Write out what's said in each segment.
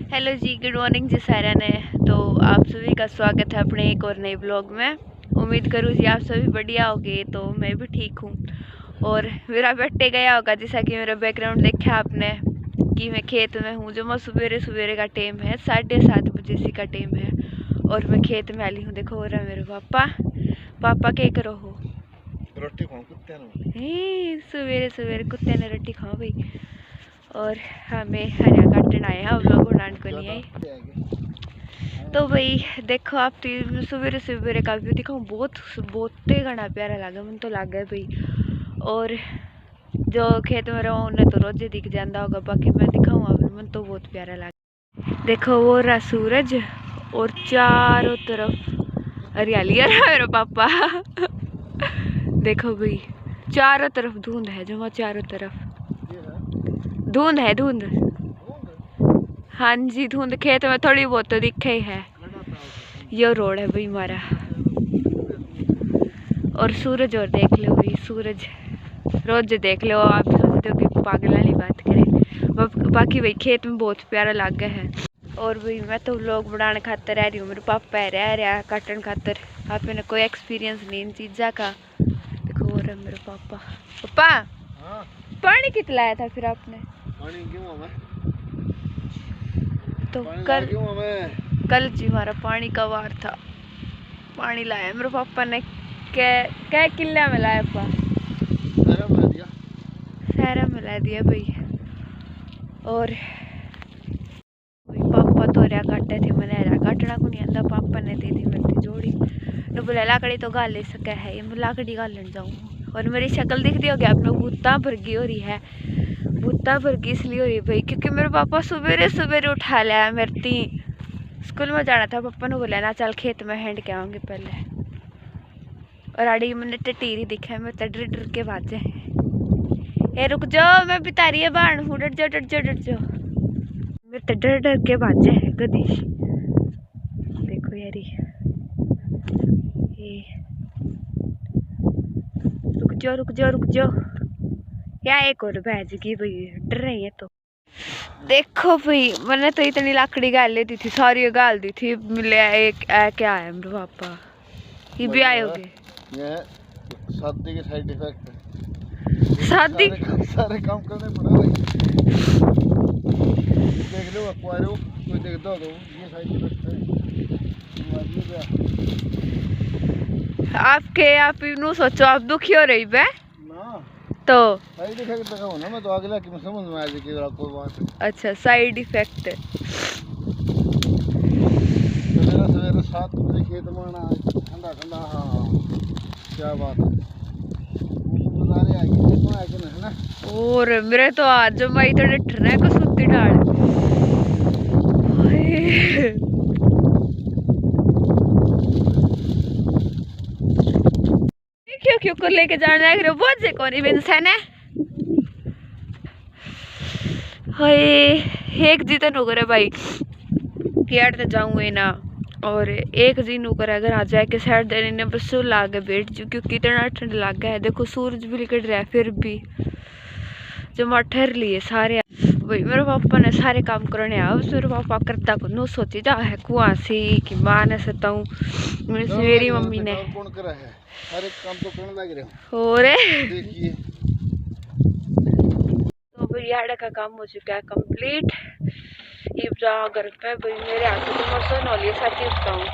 Hello जी, good morning जी सारा ने। तो आप सभी का स्वागत है अपने एक और नए ब्लॉग में। उम्मीद करूँ जी आप सभी बढ़िया होगे। तो मैं भी ठीक हूँ और मेरा बर्थडे गया होगा, जैसा कि मेरा बैकग्राउंड देखा आपने कि मैं खेत में हूँ। जो मैं सवेरे सवेरे का टाइम है, 7:30 बजे सी का टाइम है और मैं खेत में आई हूँ। देखो हो रहा है मेरे पापा क्या करो हो, रोटी खाओ कुत्ते सवेरे सवेरे कुत्ते ने रोटी खाओ भाई। और हमें हरिया काटन आए हैं, लोग बनाने को नहीं आए। तो भाई देखो आप सवेरे सवेरे का व्यू दिखाऊँ, बहुत ही घना प्यारा लगे, मन तो लग गया भाई। और जो खेत में रहो उन्हें तो रोजे दिख जाता होगा, बाकी मैं दिखाऊँ अभी, मन तो बहुत प्यारा लगा। देखो वो रहा सूरज और चारों तरफ हरियाली है मेरा पापा देखो भाई चारों तरफ धुंध है, जो चारों तरफ धुंध है, धुंध। हाँ जी धुंध, खेत में थोड़ी बहुत तो दिखे ही है। ये रोड है भाई हमारा। और सूरज और देख लो भाई, सूरज रोज देख लो, आप सोचते हो कि पागल वाली बात करें, बाकी भाई खेत में बहुत प्यारा लग गया है। और भाई मैं तो लोग बनाने खातर रह रही हूँ, मेरे पापा है रहा काटन खातर। आप मैंने कोई एक्सपीरियंस नहीं इन चीज़ा का। देखो और मेरे पापा। पापा हाँ? पानी कितना लाया था फिर आपने? पानी क्यों हमें? तो पानी कल जी हमारा पानी का वार था, पानी लाया मेरे पापा ने। क्या किला में लाया पा? सारा मिला दिया भाई। और पापा तो हरा काटे थे, मैंने हरा काटना को नहीं आता, पापा ने दे दी मेरी जोड़ी। तो बोला लाकड़ी तो गाल ले सका है, मैं लाकड़ी गालन जाऊँ। और मेरी शक्ल दिख रही होगी आपने, भूता भरगी हो रही है। भूता भरगी इसलिए हो रही है भाई क्योंकि मेरे पापा सवेरे सवेरे उठा लिया मेरे ती। स्कूल में जाना था, पापा ने बोला ना चल खेत में हैंड के आऊँगी पहले। और आड़ी मैंने टटीरी दिखा है, मैं डर डर के बाजे। ए रुक जाओ, मैं बिता रही है बाण हूँ, डर जाओ डर जाओ डर जाओ। मैं डर डर के बाजे है गदी। देखो यारी ये, रुक जाओ रुक जाओ रुक जाओ। क्या एक और भैज की भाई, डर रही है तो। देखो भाई मैंने तो इतनी लाकड़ी गाल लेती थी, सारी गाल दी थी, मिले एक क्या है मेरे पापा ये भी आए होगे। ये शादी के साइड इफेक्ट है। शादी सारे काम करने पड़े भाई। देख लो एक्वायरो कोई देखता हो तो ये साइड इफेक्ट है। आपके आप यूं सोचो, आप दुखी हो रही बे ना तो साइड इफेक्ट दिखाओ ना, मैं तो अगला की समझ में आ जाएगी कोई बात। अच्छा साइड इफेक्ट। सवेरे सवेरे 7 बजे खेत में आना, ठंडा ठंडा। हाँ क्या बात है, नज़ारे आएगी है ना। और मेरे तो आज माई तो डरने को सुती डाल क्यों क्यों कर लेके जाने लग रहे हो, बहुत से कौन इंसान है। हाय एक जीतन हो गए भाई केट तो जाऊँ ना, और एक दिन ऊपर अगर आ जाए के साइड देने बस लागे बैठ जू, क्योंकि इतना ठंड लग गया है। देखो सूरज भी निकल रहा है फिर भी जो ठहर लिए सारे भाई। मेरे पापा ने सारे काम करने आ, मेरे पापा करता को नो सोची जा है कुआं से कि मां ने सताऊं मेरी मम्मी ने कौन करा है, सारे काम तो करने लग रहे हो। और देखिए तो बिरयाड़ा का काम हो चुका है कंप्लीट। ये घर पे भाई मेरे हाथ तो मौसम नौलिए साथी बताऊँ।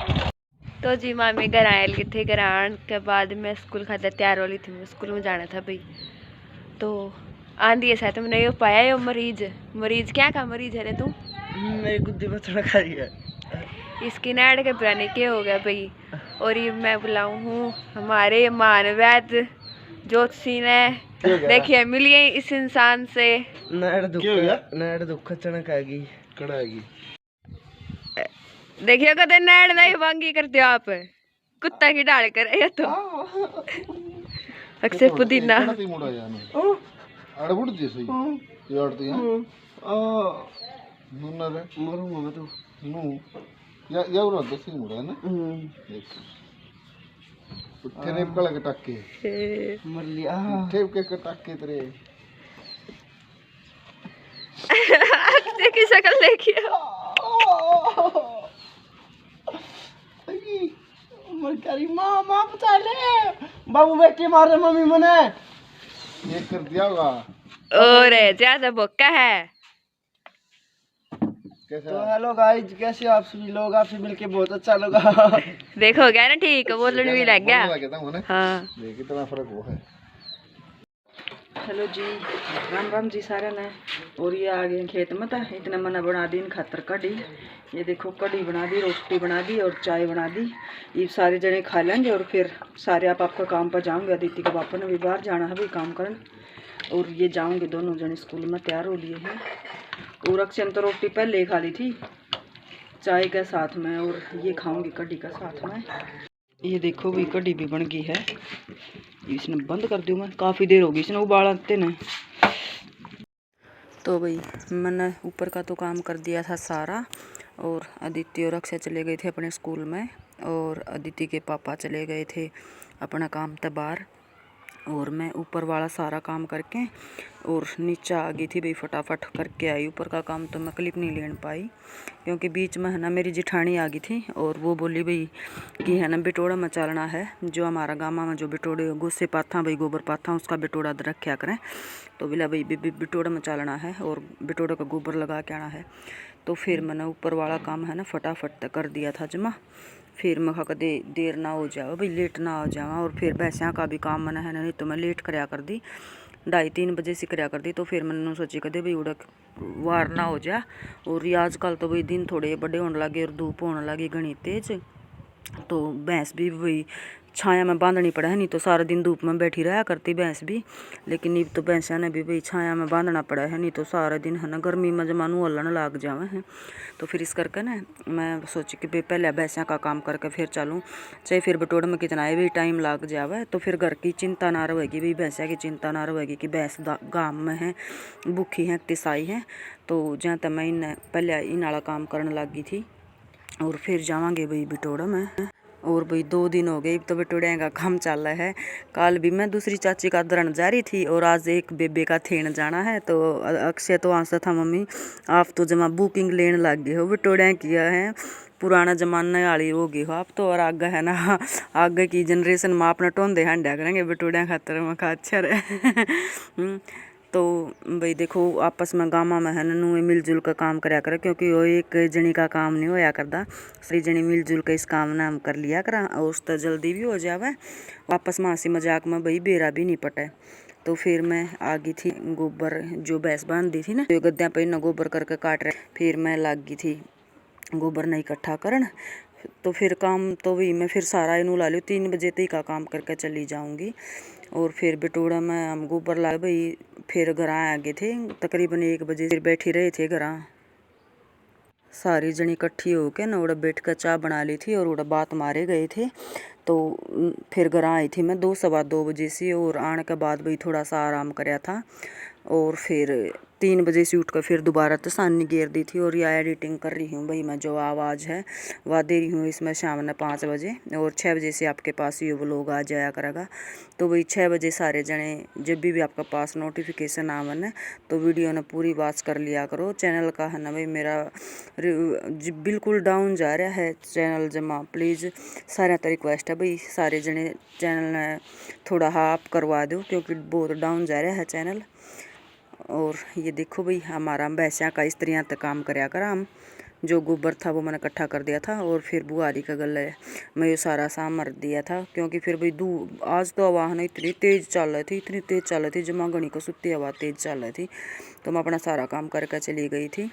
तो जी मामी घर आए थे, घर आने के बाद मैं स्कूल खाते तैयार हो रही थी, मैं स्कूल में जाना था भाई। तो आंधी है साथ मैंने ये पाया यो मरीज क्या का मरीज है रे तू? मेरी गुद्दी में थोड़ा खा रही है, इसकी नाड़ के पुराने क्या हो गया भाई। और ये मैं बुलाऊँ हूँ हमारे मानवैद ज्योतिषी ने, देखिए मिलिए इस इंसान से। नाड़ दुख चणक आएगी कड़ाएगी। देखिए कदे नाड़ नहीं वांगी करते हो आप, कुत्ता की डाल कर या तो अक्सर पुदीना अड़बुड़ जैसे ही यारती हैं नूना रे मरूंगा मैं तो नू या उरा दसी मुड़ा है ना। पुट्ठे ने कल के टाके मर लिया, पुट्ठे के टाके तेरे की शक्ल देखिए। माँ बचा ले, बाबू बेटी मारे मम्मी मने। ये कर दिया होगा। और ज्यादा बोका है। तो हेलो गाइस, कैसे आप सभी लोग, आपसे मिलके बहुत अच्छा लगा। देखो गया ना, ठीक बोलने भी लग गया। हाँ देख कितना फर्क हुआ है। हेलो जी, राम राम जी सारे ने। और ये आ गए खेत में था, इतने मना बना दी इन खातर कढ़ी। ये देखो कढ़ी बना दी, रोटी बना दी और चाय बना दी। ये सारे जने खा लेंगे और फिर सारे आप आपका काम पर जाऊंगे। अदिति के पापा ने भी बाहर जाना है भाई काम करने, और ये जाऊंगे दोनों जने स्कूल में तैयार हो लिए हैं। और अक्षय तो रोटी पहले ही खा ली थी चाय के साथ में, और ये खाऊंगी कढ़ी का साथ में। ये देखो भाई कढ़ी भी बन गई है। इसने बंद कर दूँ मैं, काफ़ी देर होगी इसने उबालते ने। तो भाई मैंने ऊपर का तो काम कर दिया था सारा, और अदिति और अक्षय चले गए थे अपने स्कूल में, और अदिति के पापा चले गए थे अपना काम था बाहर, और मैं ऊपर वाला सारा काम करके और नीचे आ गई थी भाई, फटाफट करके आई। ऊपर का काम तो मैं क्लिप नहीं ले पाई क्योंकि बीच में है ना मेरी जिठानी आ गई थी, और वो बोली भाई कि है ना बिटोड़ा मचालना है, जो हमारा गामा में जो बिटोड़े गुस्से पाथा भाई गोबर पाथा उसका बिटोड़ा रखा करें। तो बोला भाई बिटोड़ा मचालना है और बिटोड़े का गोबर लगा के आना है। तो फिर मैंने ऊपर वाला काम है ना फटाफट कर दिया था जमा। फिर मैं कहा देर ना हो जाओ भाई, लेट ना हो जावा। और फिर भैंसियाँ का भी काम मैंने है ना, नहीं तो मैं लेट कराया कर दी, 2:30-3 बजे से कराया कर दी। तो फिर मैंने सोची कदे भाई उड़क वार ना हो जा। और ये आजकल तो भाई दिन थोड़े बड़े होने लगे और धूप होने लगी घनी तेज, तो भैंस भी वही छाया में बांधनी पड़ा है, नहीं तो सारा दिन धूप में बैठी रहा करती भैंस भी। लेकिन अब तो भैंसा ने भी भाई छाया में बांधना पड़ा है, नहीं तो सारा दिन है ना गर्मी में जमानू हल्लन लाग जावे हैं। तो फिर इस करके ना मैं सोची कि भाई पहले भैंसा का काम करके फिर चलूँ, चाहे फिर बटोड़ में कितना भी टाइम लग जावे, तो फिर घर की चिंता ना रहेगी भाई, भैंसा की चिंता ना रहेगी कि भैंस गाँव में है भूखी हैं तिसाई हैं। तो जहाँ तक मैं इन पहले इन वाला काम करने लगी थी, और फिर जावांगे भाई बिटोड़ा में। और भाई 2 दिन हो गए तो बिटोड़िया का काम चल रहा है। कल भी मैं दूसरी चाची का दरण जा रही थी, और आज एक बेबे का थेन जाना है। तो अक्षय तो आंसर था मम्मी आप तो जमा बुकिंग लेने लग गए हो, बिटोड़िया किया है पुराना जमाना वाली हो गई हो आप तो। और आगे है ना आगे की जनरेशन में अपना टोंदे हंडा करेंगे बिटोड़िया खातर में खा अच्छा रहे। तो भाई देखो आपस में गामा में है नू मिलजुल का काम कराया करे, क्योंकि वो एक जनी का काम नहीं होया करता, सही जनी मिलजुल के इस काम नाम कर लिया करा, और उस तो जल्दी भी हो जावे। आपस में हंसी मजाक में भाई बेरा भी नहीं पटे। तो फिर मैं आ गई थी गोबर जो भैंस बांध दी थी ना, तो गद्दा पे ना गोबर करके काट रहे, फिर मैं लग गई थी गोबर नहीं इकट्ठा करन। तो फिर काम तो भी मैं फिर सारा इनू ला लियो, 3 बजे तक का काम करके चली जाऊंगी। और फिर बिटोड़ा में हम गोबर ला भाई, फिर घर आ गए थे तकरीबन 1 बजे, फिर बैठी रहे थे घर सारी जनी इकट्ठी होके ना, उड़ा बैठ कर चाय बना ली थी और उड़ा बात मारे गए थे। तो फिर घर आई थी मैं 2-2:15 बजे से, और आने के बाद भाई थोड़ा सा आराम कराया था, और फिर 3 बजे से उठकर फिर दोबारा तो सानी घेर दी थी। और यह एडिटिंग कर रही हूँ भाई मैं, जो आवाज़ है वह दे रही हूँ इसमें शाम ने 5 बजे, और 6 बजे से आपके पास ये व्लॉग आ जाया करेगा। तो भाई 6 बजे सारे जने जब भी आपके पास नोटिफिकेशन आवन है तो वीडियो ने पूरी वॉच कर लिया करो। चैनल का है ना भाई मेरा बिल्कुल डाउन जा रहा है चैनल जमा, प्लीज़ सारे तो रिक्वेस्ट है भाई सारे जने चैनल ने थोड़ा हाफ करवा दो, क्योंकि बहुत डाउन जा रहा है चैनल। और ये देखो भाई हमारा भैंसिया का स्त्रियाँ तक काम कराया करा, हम जो गोबर था वो मैंने इकट्ठा कर दिया था, और फिर बुआरी का गले मैं ये सारा सामर दिया था, क्योंकि फिर भाई आज तो हवा ना इतनी तेज़ चल रही थी, इतनी तेज़ चल रही थी जमा गणी को सुती हवा तेज़ चल रही थी। तो मैं अपना सारा काम करके चली गई थी।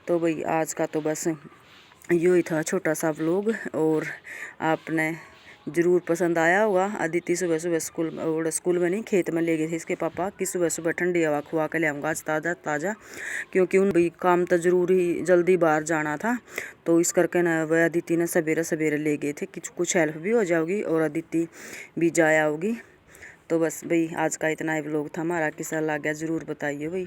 तो भाई आज का तो बस यो ही था छोटा सा व्लॉग, और आपने ज़रूर पसंद आया होगा। अदिति सुबह सुबह स्कूल में नहीं खेत में ले गए थे इसके पापा कि सुबह सुबह ठंडी हवा खुआ के ले आऊँगा आज ताज़ा ताज़ा, क्योंकि उन भाई काम तो ज़रूर ही जल्दी बाहर जाना था। तो इस करके ना वह अदिति ने सवेरे सवेरे ले गए थे कि कुछ हेल्प भी हो जाओगी और अदिति भी जाया होगी। तो बस भाई आज का इतना ही व्लॉग था हमारा, कैसा लग गया ज़रूर बताइए भाई।